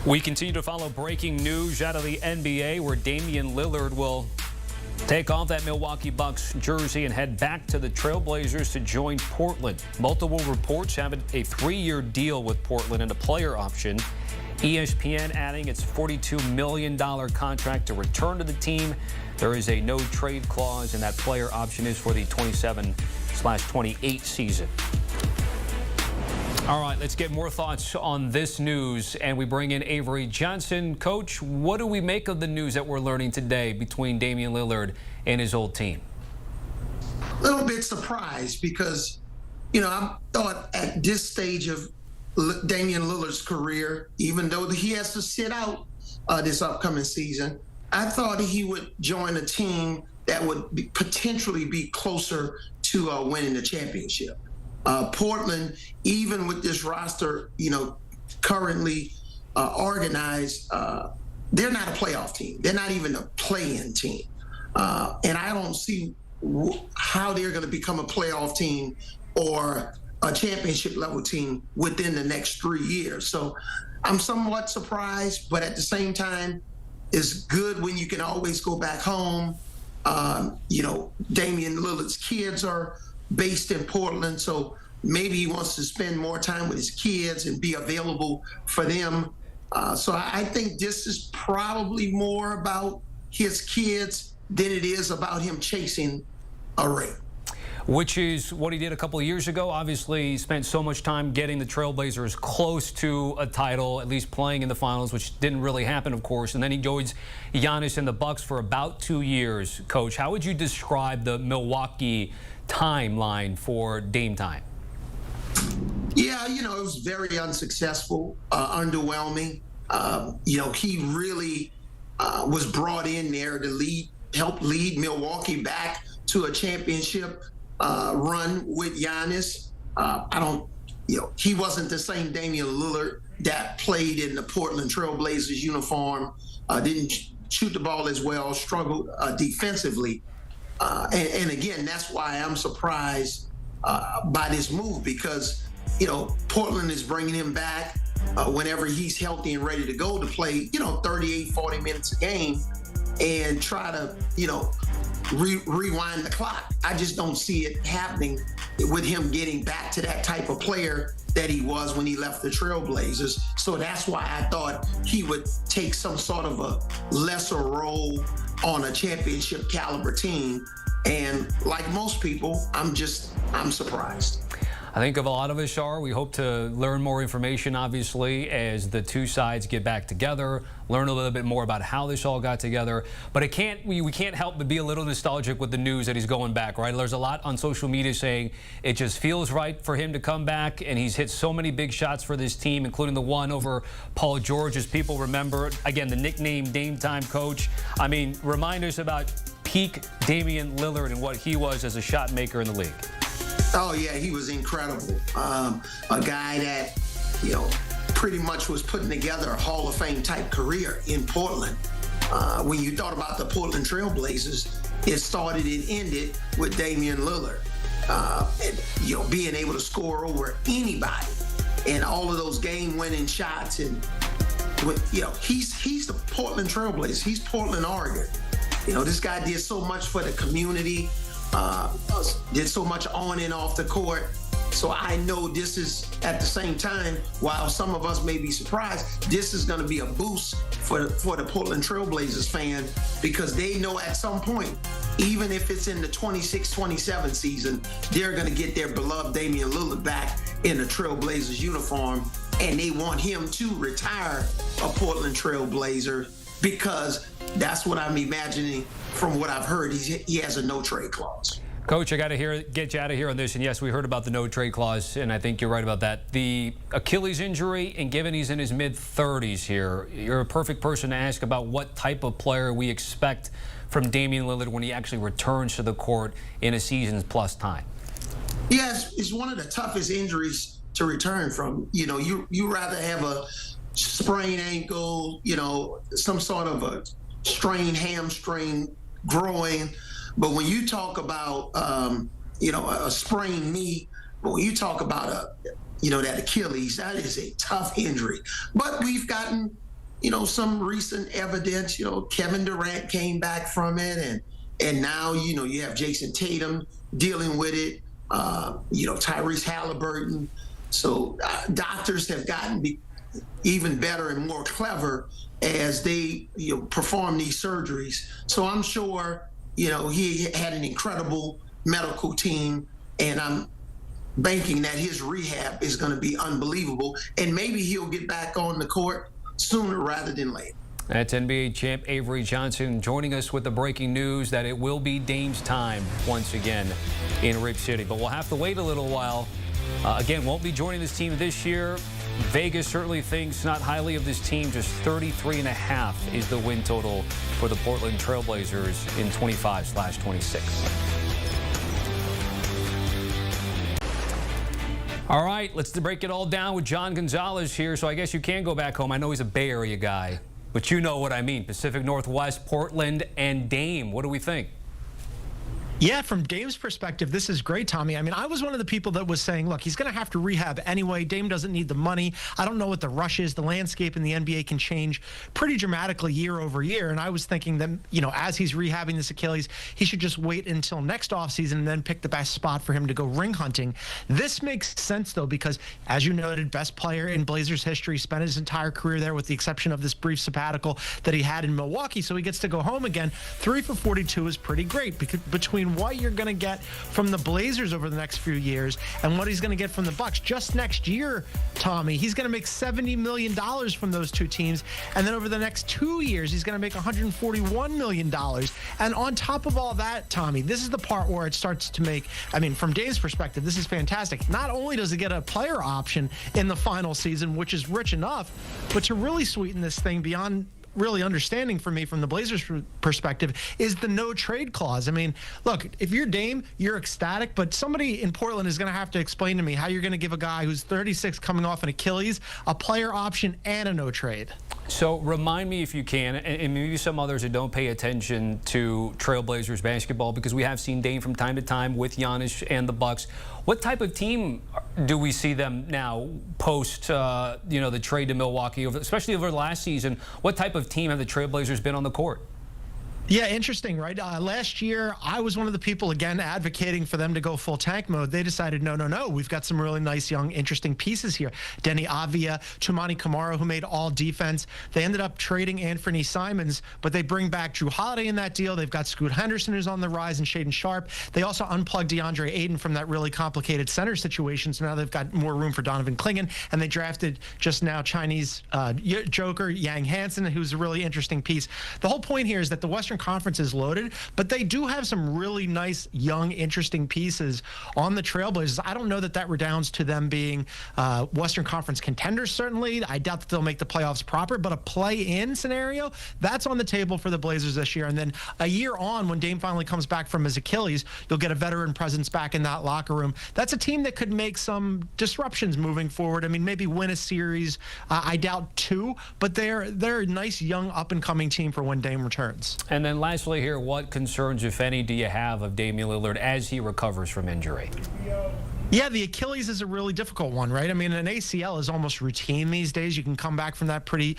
We continue to follow breaking news out of the NBA, where Damian Lillard will take off that Milwaukee Bucks jersey and head back to the Trailblazers to join Portland. Multiple reports have a 3-year deal with Portland and a player option. ESPN adding its $42 million contract to return to the team. There is a no-trade clause, and that player option is for the 27/28 season. All right, let's get more thoughts on this news, and we bring in Avery Johnson. Coach, what do we make of the news that we're learning today between Damian Lillard and his old team? A little bit surprised because, I thought at this stage of Damian Lillard's career, even though he has to sit out this upcoming season, I thought he would join a team that would potentially be closer to winning the championship. Portland, even with this roster, currently organized, they're not a playoff team. They're not even a play-in team. And I don't see how they're going to become a playoff team or a championship level team within the next 3 years. So I'm somewhat surprised, but at the same time, it's good when you can always go back home. Damian Lillard's kids are based in Portland, so maybe he wants to spend more time with his kids and be available for them. So I think this is probably more about his kids than it is about him chasing a ring. Which is what he did a couple of years ago. Obviously, he spent so much time getting the Trailblazers close to a title, at least playing in the finals, which didn't really happen, of course. And then he joins Giannis and the Bucks for about 2 years. Coach, how would you describe the Milwaukee timeline for Dame time? Yeah, it was very unsuccessful, underwhelming. He really was brought in there to help lead Milwaukee back to a championship run with Giannis. He wasn't the same Damian Lillard that played in the Portland Trailblazers uniform, didn't shoot the ball as well, struggled defensively. And again, that's why I'm surprised by this move, because, Portland is bringing him back whenever he's healthy and ready to go to play, 38, 40 minutes a game and try to, rewind the clock. I just don't see it happening with him getting back to that type of player that he was when he left the Trailblazers. So that's why I thought he would take some sort of a lesser role on a championship caliber team. And like most people, I'm surprised. I think a lot of us are. We hope to learn more information, obviously, as the two sides get back together, learn a little bit more about how this all got together. But we can't help but be a little nostalgic with the news that he's going back, right? There's a lot on social media saying it just feels right for him to come back, and he's hit so many big shots for this team, including the one over Paul George, as people remember. Again, the nickname Dame Time, Coach. I mean, remind us about peak Damian Lillard and what he was as a shot maker in the league. Oh, yeah, he was incredible. A guy that, pretty much was putting together a Hall of Fame type career in Portland. When you thought about the Portland Trailblazers, it started and ended with Damian Lillard. And, being able to score over anybody and all of those game-winning shots. And, he's the Portland Trailblazers. He's Portland, Oregon. This guy did so much for the community. Did so much on and off the court. So I know this is, at the same time, while some of us may be surprised, this is going to be a boost for the Portland Trailblazers fan, because they know at some point, even if it's in the 26-27 season, they're going to get their beloved Damian Lillard back in the Trailblazers uniform, and they want him to retire a Portland Trailblazer, because that's what I'm imagining. From what I've heard, he has a no-trade clause. Coach, I got to get you out of here on this. And yes, we heard about the no-trade clause, and I think you're right about that. The Achilles injury, and given he's in his mid-30s here, you're a perfect person to ask about what type of player we expect from Damian Lillard when he actually returns to the court in a season's plus time. Yes, it's one of the toughest injuries to return from. You rather have a sprained ankle, some sort of a strained hamstring, groin. But when you talk about, a sprained knee, but when you talk about that Achilles, that is a tough injury. But we've gotten some recent evidence. Kevin Durant came back from it, and now, you have Jason Tatum dealing with it, Tyrese Halliburton. So doctors have gotten even better and more clever as they perform these surgeries. So I'm sure, he had an incredible medical team, and I'm banking that his rehab is going to be unbelievable, and maybe he'll get back on the court sooner rather than later. That's NBA champ Avery Johnson joining us with the breaking news that it will be Dame's time once again in Rip City. But we'll have to wait a little while. Again, won't be joining this team this year. Vegas certainly thinks not highly of this team. Just 33.5 is the win total for the Portland Trailblazers in 25/26. All right, let's break it all down with John Gonzalez here. So I guess you can go back home. I know he's a Bay Area guy, but you know what I mean. Pacific Northwest, Portland, and Dame. What do we think? Yeah, from Dame's perspective, this is great, Tommy. I mean, I was one of the people that was saying, look, he's going to have to rehab anyway. Dame doesn't need the money. I don't know what the rush is. The landscape in the NBA can change pretty dramatically year over year. And I was thinking that, as he's rehabbing this Achilles, he should just wait until next offseason and then pick the best spot for him to go ring hunting. This makes sense, though, because, as you noted, best player in Blazers history, spent his entire career there with the exception of this brief sabbatical that he had in Milwaukee. So he gets to go home again. 3 for 42 is pretty great because between what you're going to get from the Blazers over the next few years and what he's going to get from the Bucks just next year, Tommy, he's going to make $70 million from those two teams. And then over the next 2 years, he's going to make $141 million. And on top of all that, Tommy, this is the part where it starts to make, from Dave's perspective, this is fantastic. Not only does he get a player option in the final season, which is rich enough, but to really sweeten this thing beyond really understanding for me from the Blazers perspective is the no trade clause. Look, if you're Dame, you're ecstatic, but somebody in Portland is going to have to explain to me how you're going to give a guy who's 36 coming off an Achilles a player option and a no trade. So remind me if you can, and maybe some others that don't pay attention to Trailblazers basketball, because we have seen Dame from time to time with Giannis and the Bucks. What type of team do we see them now post, the trade to Milwaukee, especially over the last season? What type of team have the Trailblazers been on the court? Yeah, interesting, right? Last year, I was one of the people, again, advocating for them to go full tank mode. They decided, no. We've got some really nice, young, interesting pieces here. Denny Avia, Tumani Kamara, who made all defense. They ended up trading Anthony Simons, but they bring back Drew Holiday in that deal. They've got Scoot Henderson, who's on the rise, and Shaedon Sharpe. They also unplugged DeAndre Ayton from that really complicated center situation, so now they've got more room for Donovan Clingan. And they drafted just now Chinese joker Yang Hansen, who's a really interesting piece. The whole point here is that the Western Conference is loaded, but they do have some really nice, young, interesting pieces on the Trailblazers. I don't know that redounds to them being Western Conference contenders, certainly. I doubt that they'll make the playoffs proper, but a play-in scenario, that's on the table for the Blazers this year. And then a year on, when Dame finally comes back from his Achilles, you'll get a veteran presence back in that locker room. That's a team that could make some disruptions moving forward. Maybe win a series. I doubt 2, but they're a nice, young, up-and-coming team for when Dame returns. And then lastly here, what concerns, if any, do you have of Damian Lillard as he recovers from injury? Yeah, the Achilles is a really difficult one, right? An ACL is almost routine these days. You can come back from that pretty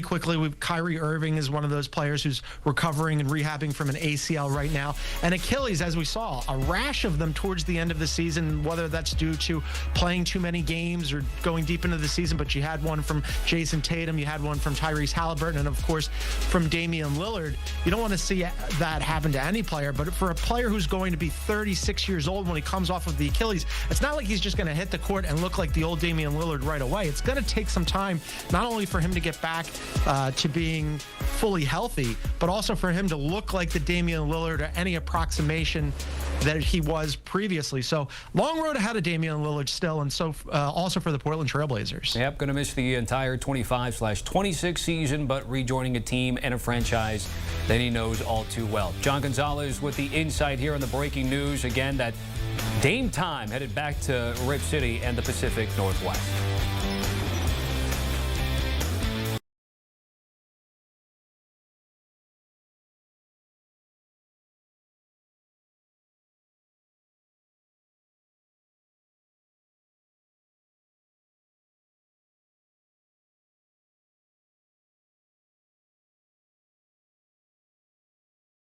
quickly. Kyrie Irving is one of those players who's recovering and rehabbing from an ACL right now. And Achilles, as we saw, a rash of them towards the end of the season, whether that's due to playing too many games or going deep into the season. But you had one from Jason Tatum, you had one from Tyrese Halliburton, and of course from Damian Lillard. You don't want to see that happen to any player, but for a player who's going to be 36 years old when he comes off of the Achilles, it's not like he's just going to hit the court and look like the old Damian Lillard right away. It's going to take some time, not only for him to get back to being fully healthy, but also for him to look like the Damian Lillard or any approximation that he was previously. So long road ahead of Damian Lillard still, and so also for the Portland Trailblazers. Yep, going to miss the entire 25/26 season, but rejoining a team and a franchise that he knows all too well. John Gonzalez with the insight here on the breaking news. Again, that Dame time headed back to Rip City and the Pacific Northwest.